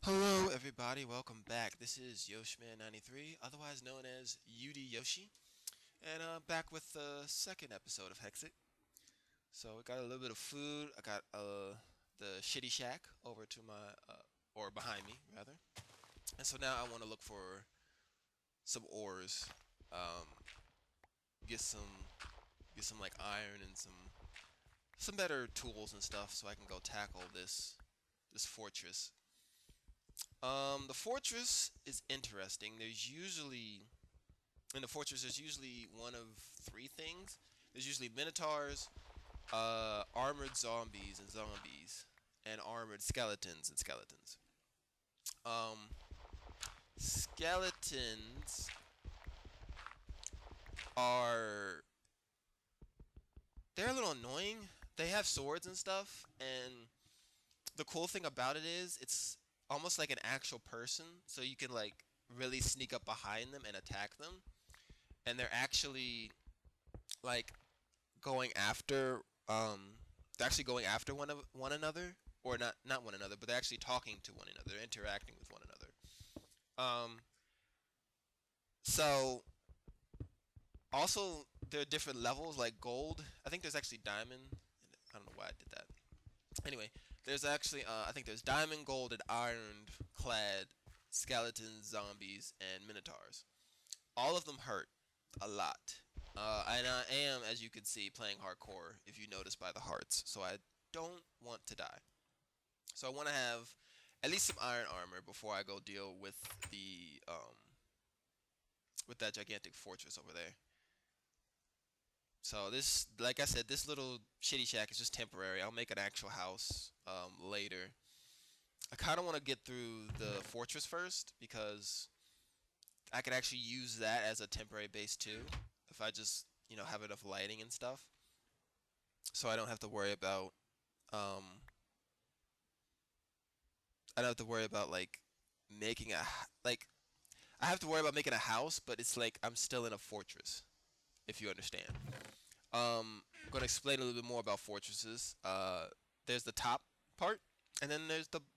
Hello everybody, welcome back. This is Yoshman93, otherwise known as Yoshi, and back with the second episode of Hexxit. So we got a little bit of food. I got the shitty shack over to my or behind me rather, and so now I want to look for some ores, um, get some like iron and some better tools and stuff, so I can go tackle this fortress. The fortress is interesting. In the fortress there's usually one of three things. There's usually minotaurs, armored zombies and zombies, and armored skeletons and skeletons. Um, Skeletons are they're a little annoying. They have swords and stuff, and the cool thing about it is it's almost like an actual person, so you can like really sneak up behind them and attack them, and they're actually like going after they're actually going after one another, or not one another, but they're actually talking to one another, they're interacting with one another. um so also there are different levels, like gold. I think there's actually diamond. I don't know why I did that. Anyway, there's actually I think there's diamond, gold, and iron clad skeletons, zombies, and minotaurs. All of them hurt a lot. And I am, as you can see, playing hardcore, if you notice by the hearts. So I don't want to die. So I want to have at least some iron armor before I go deal with that gigantic fortress over there. So this, like I said, this little shitty shack is just temporary. I'll make an actual house later. I kind of want to get through the fortress first because I could actually use that as a temporary base too, if I just have enough lighting and stuff. So I don't have to worry about I don't have to worry about like making a like I have to worry about making a house, but it's like I'm still in a fortress, if you understand. I'm gonna explain a little bit more about fortresses. There's the top part, and then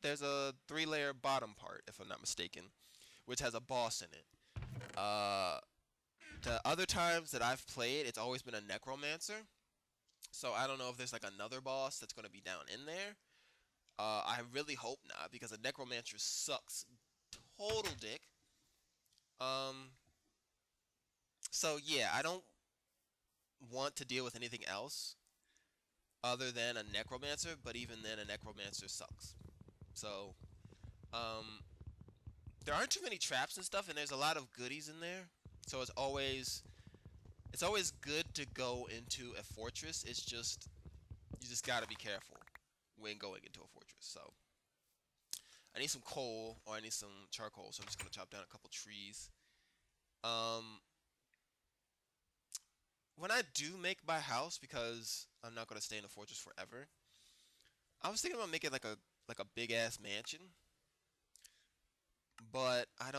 there's a three-layer bottom part, if I'm not mistaken, which has a boss in it. Uh, the other times that I've played, it's always been a necromancer. So I don't know if there's like another boss that's gonna be down in there. I really hope not, because a necromancer sucks total dick. Um, so yeah, I don't want to deal with anything else other than a necromancer, but even then a necromancer sucks. So, um, there aren't too many traps and stuff, and there's a lot of goodies in there. So it's always good to go into a fortress. It's just you just gotta be careful when going into a fortress. So I need some coal, or I need some charcoal, so I'm just gonna chop down a couple trees. Um, when I do make my house, because I'm not gonna stay in the fortress forever, I was thinking about making like a big ass mansion, but I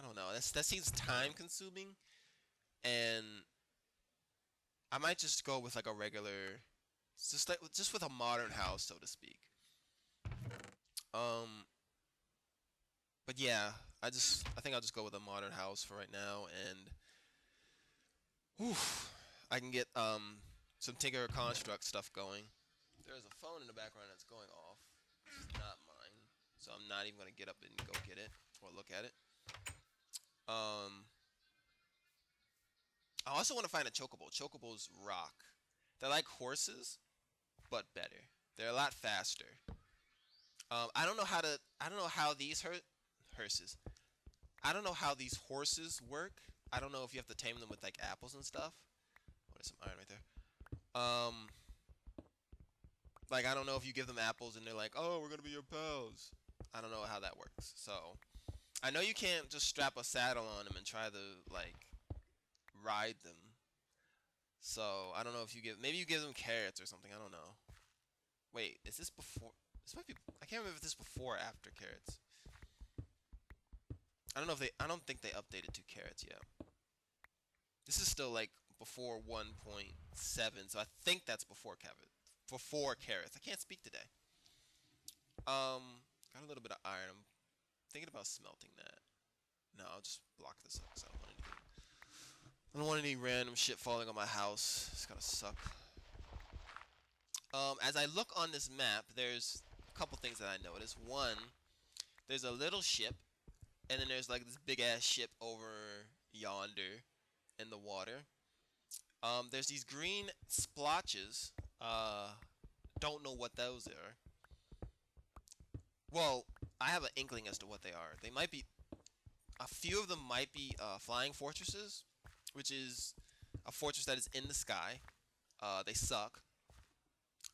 don't know. That seems time consuming, and I might just go with like a regular, just with a modern house, so to speak. Um, but yeah, I think I'll just go with a modern house for right now, and whew, I can get some Tinker Construct stuff going. There's a phone in the background that's going off. It's not mine, so I'm not even gonna get up and go get it or look at it. Um, I also want to find a chocobo. Chocobos rock. They're like horses, but better. They're a lot faster. I don't know how these horses. I don't know how these horses work. I don't know if you have to tame them with like apples and stuff. Oh, there's some iron right there. Um, like I don't know if you give them apples and they're like, oh, we're gonna be your pals. I don't know how that works. So I know you can't just strap a saddle on them and try to like ride them. So I don't know if maybe you give them carrots or something. I don't know. Wait, is this before? This might be. I can't remember if this is before or after carrots. I don't know if they. I don't think they updated to carrots yet. This is still like before 1.7, so I think that's before carrots. Before carrots. I can't speak today. Got a little bit of iron. I'm thinking about smelting that. No, I'll just block this up because I don't want any random shit falling on my house. It's gonna suck. As I look on this map, there's a couple things that I notice. One, there's a little ship, and then there's like this big ass ship over yonder in the water. There's these green splotches. Don't know what those are. Well, I have an inkling as to what they are. They might be, a few of them might be flying fortresses, which is a fortress that is in the sky. They suck.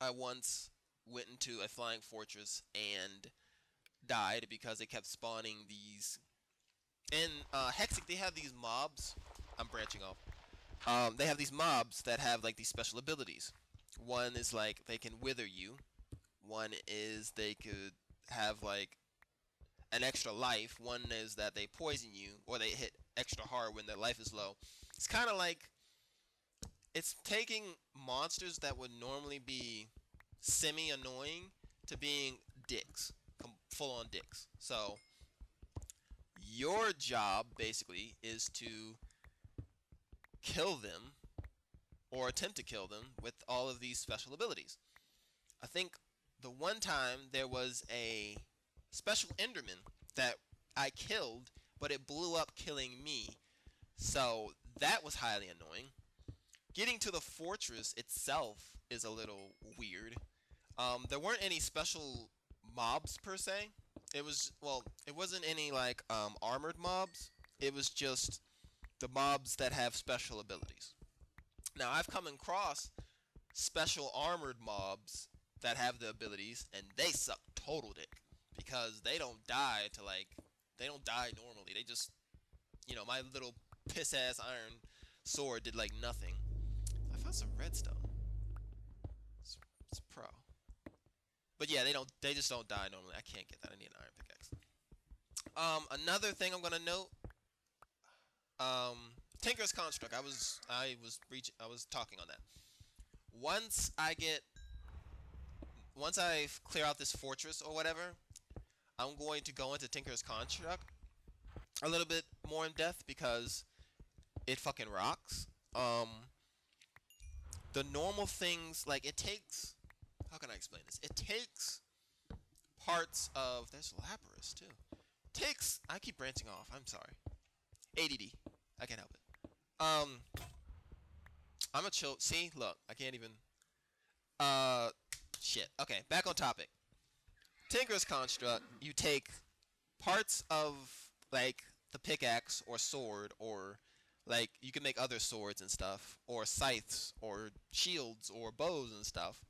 I once went into a flying fortress and died because they kept spawning these. In Hexxit, they have these mobs. I'm branching off. They have these mobs that have like these special abilities. One is like they can wither you. One is they could have like an extra life. One is that they poison you or they hit extra hard when their life is low. It's kind of like it's taking monsters that would normally be semi-annoying to being dicks, full-on dicks. So your job basically is to kill them or attempt to kill them with all of these special abilities. I think the one time there was a special Enderman that I killed, but it blew up killing me. So that was highly annoying. Getting to the fortress itself is a little weird. There weren't any special mobs per se. It was, well, it wasn't any like armored mobs. It was just the mobs that have special abilities. Now I've come across special armored mobs that have the abilities, and they suck total dick because they don't die to like, they don't die normally. They just, you know, my little piss ass iron sword did like nothing. I found some redstone. It's pro. But yeah, they just don't die normally. I can't get that. I need an iron pickaxe. Another thing I'm gonna note. Tinker's Construct. I was talking on that. Once I clear out this fortress or whatever, I'm going to go into Tinker's Construct a little bit more in depth because it fucking rocks. The normal things, like it takes, how can I explain this? It takes parts of, there's Lapras too. I keep branching off, I'm sorry. ADD, I can't help it. I'm a chill, see, look, I can't even, shit. Okay, back on topic. Tinker's Construct, you take parts of, like, the pickaxe or sword, or like you can make other swords and stuff, or scythes, or shields, or bows and stuff,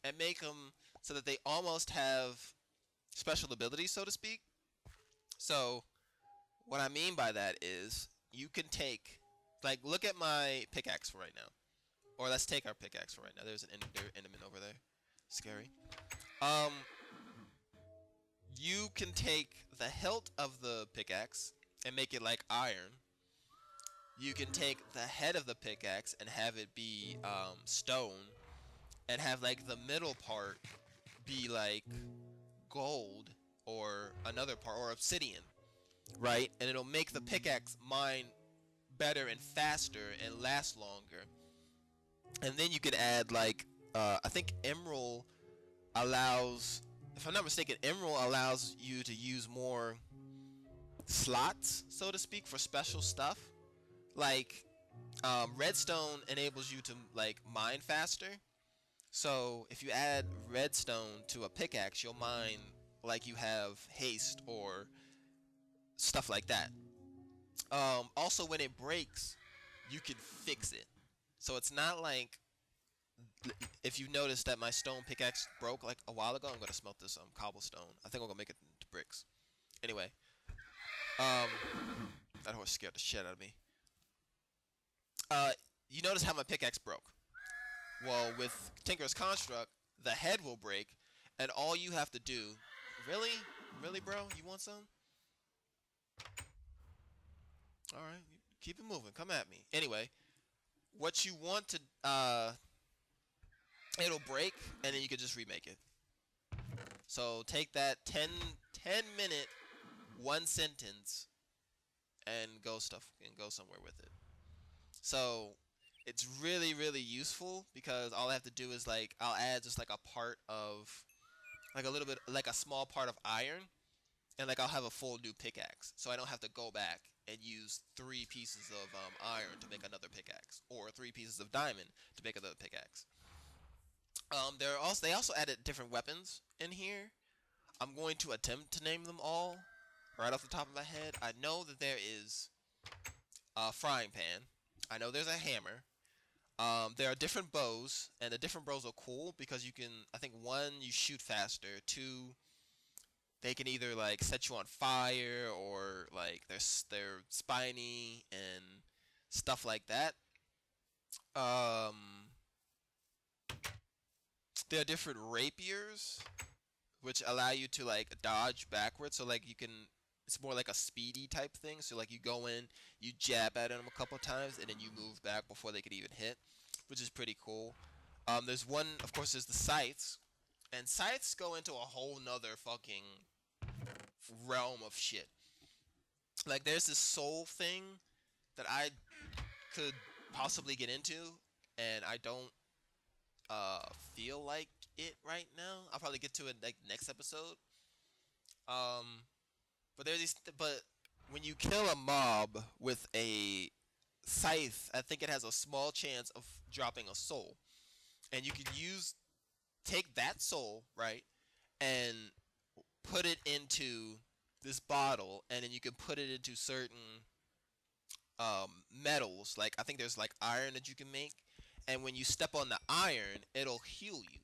and make them so that they almost have special abilities, so to speak. So, what I mean by that is, you can take, like, look at my pickaxe for right now. Or let's take our pickaxe for right now. There's an enderman over there. Scary. You can take the hilt of the pickaxe and make it like iron. You can take the head of the pickaxe and have it be stone, and have like the middle part be like gold or another part or obsidian, right? And it'll make the pickaxe mine better and faster and last longer. And then you can add like I think emerald allows, if I'm not mistaken, emerald allows you to use more slots, so to speak, for special stuff. Like redstone enables you to like mine faster. So if you add redstone to a pickaxe, you'll mine like you have haste or stuff like that. Also, when it breaks, you can fix it. So it's not like, if you notice that my stone pickaxe broke like a while ago, I'm gonna smelt this cobblestone. I think I'm gonna make it into bricks. Anyway, that horse scared the shit out of me. You notice how my pickaxe broke. Well, with Tinker's Construct, the head will break, and all you have to do, really, really, bro, you want some? All right, keep it moving. Come at me. Anyway, what you want to, it'll break, and then you can just remake it. So take that 10 minute one sentence and go somewhere with it. So it's really useful because all I have to do is like I'll add just like a part of like a little bit like a small part of iron, and like I'll have a full new pickaxe. So I don't have to go back and use 3 pieces of iron to make another pickaxe, or 3 pieces of diamond to make another pickaxe. They also added different weapons in here. I'm going to attempt to name them all right off the top of my head. I know that there is a frying pan. I know there's a hammer. There are different bows, and the different bows are cool because you can. I think one, you shoot faster. Two, they can either like set you on fire or like they're spiny and stuff like that. Um, there are different rapiers which allow you to like dodge backwards. So like you can, it's more like a speedy type thing. So like you go in, you jab at them a couple times, and then you move back before they could even hit, which is pretty cool. There's one, of course, there's the scythes, and scythes go into a whole nother fucking realm of shit. Like there's this soul thing that I could possibly get into, and I don't feel like it right now. I'll probably get to it like next episode. Um, but there's these, but when you kill a mob with a scythe, I think it has a small chance of dropping a soul, and you can take that soul, right, and put it into this bottle, and then you can put it into certain metals. Like I think there's like iron that you can make, and when you step on the iron, it'll heal you.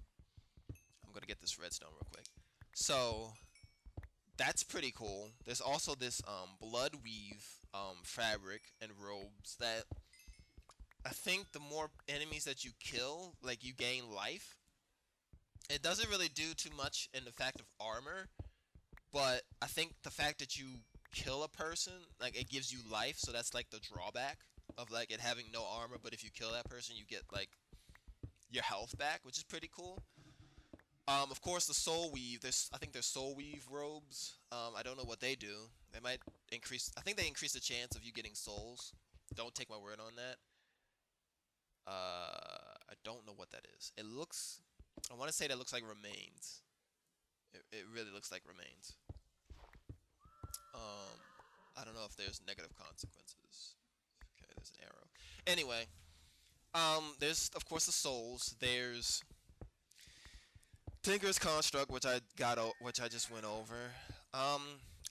I'm gonna get this redstone real quick. So that's pretty cool. There's also this blood weave fabric and robes that I think the more enemies that you kill, like you gain life. It doesn't really do too much in the fact of armor, but I think the fact that you kill a person, like it gives you life, so that's like the drawback of like it having no armor, but if you kill that person, you get like your health back, which is pretty cool. Of course, the soul weave. I think there's soul weave robes. I don't know what they do. They might increase. I think they increase the chance of you getting souls. Don't take my word on that. I don't know what that is. It looks. I want to say that looks like remains. It really looks like remains. Um, I don't know if there's negative consequences. Okay, there's an arrow. Anyway, there's of course the souls. There's Tinker's construct, which I just went over. Um,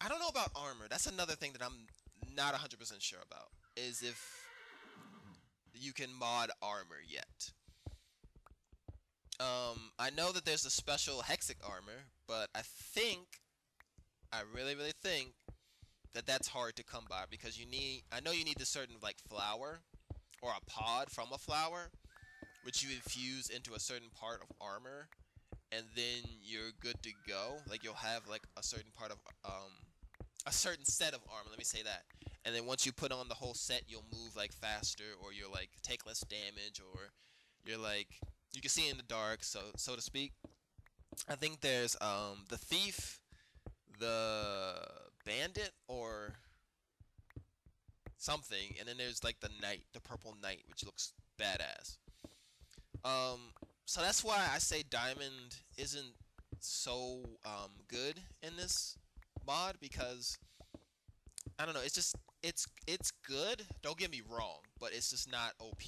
I don't know about armor. That's another thing that I'm not 100% sure about. Is if you can mod armor yet. I know that there's a special Hexxit armor, but I really think that that's hard to come by because I know you need this certain like flower or a pod from a flower, which you infuse into a certain part of armor, and then you're good to go. Like you'll have like a certain part of a certain set of armor. Let me say that. And then once you put on the whole set, you'll move like faster, or you'll like take less damage, or you're like you can see in the dark, so to speak. I think there's the thief, the bandit, or something, and then there's like the knight, the purple knight, which looks badass. Um, so that's why I say diamond isn't so good in this mod because I don't know. It's just it's good. Don't get me wrong, but it's just not OP.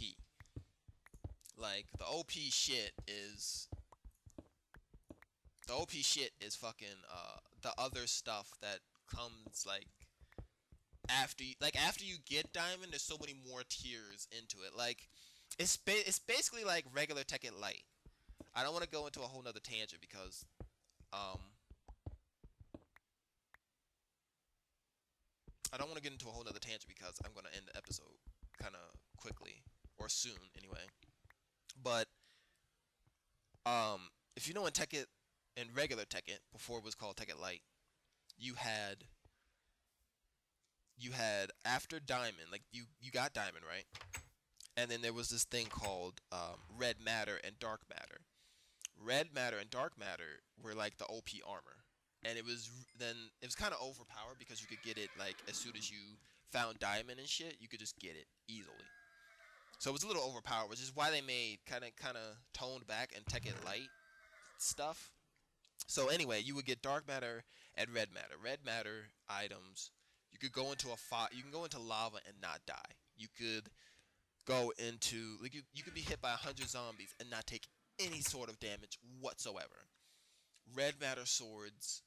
Like the OP shit is fucking the other stuff that comes like after you get diamond. There's so many more tiers into it. Like it's basically like regular Tekken Light. I don't want to go into a whole nother tangent because um I don't want to get into a whole nother tangent because I'm gonna end the episode kind of quickly or soon anyway. But if you know in Tekken, in regular Tekken, before it was called Tekken Light, you had after Diamond, like you got Diamond, right? And then there was this thing called Red Matter and Dark Matter. Red matter and dark matter were like the OP armor, and it was kind of overpowered because you could get it like as soon as you found diamond and shit, you could just get it easily. So it was a little overpowered, which is why they made kind of toned back and Tekken Light stuff. So anyway, you would get dark matter and red matter. Red matter items, you could go into a you can go into lava and not die. You could go into like you could be hit by 100 zombies and not take any sort of damage whatsoever. Red matter swords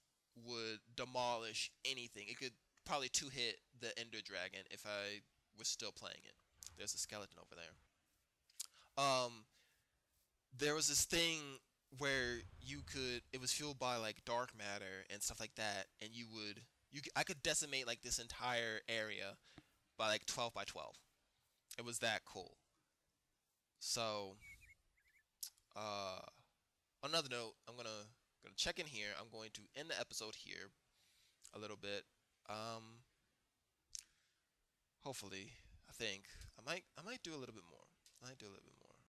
would demolish anything. It could probably two hit the Ender Dragon if I was still playing it. There's a skeleton over there. Um, there was this thing where you could it was fueled by like dark matter and stuff like that, and I could decimate like this entire area by like 12 by 12. It was that cool. So, uh, on another note, I'm gonna check in here. I'm going to end the episode here a little bit. Um, hopefully, I think I might do a little bit more. I might do a little bit more.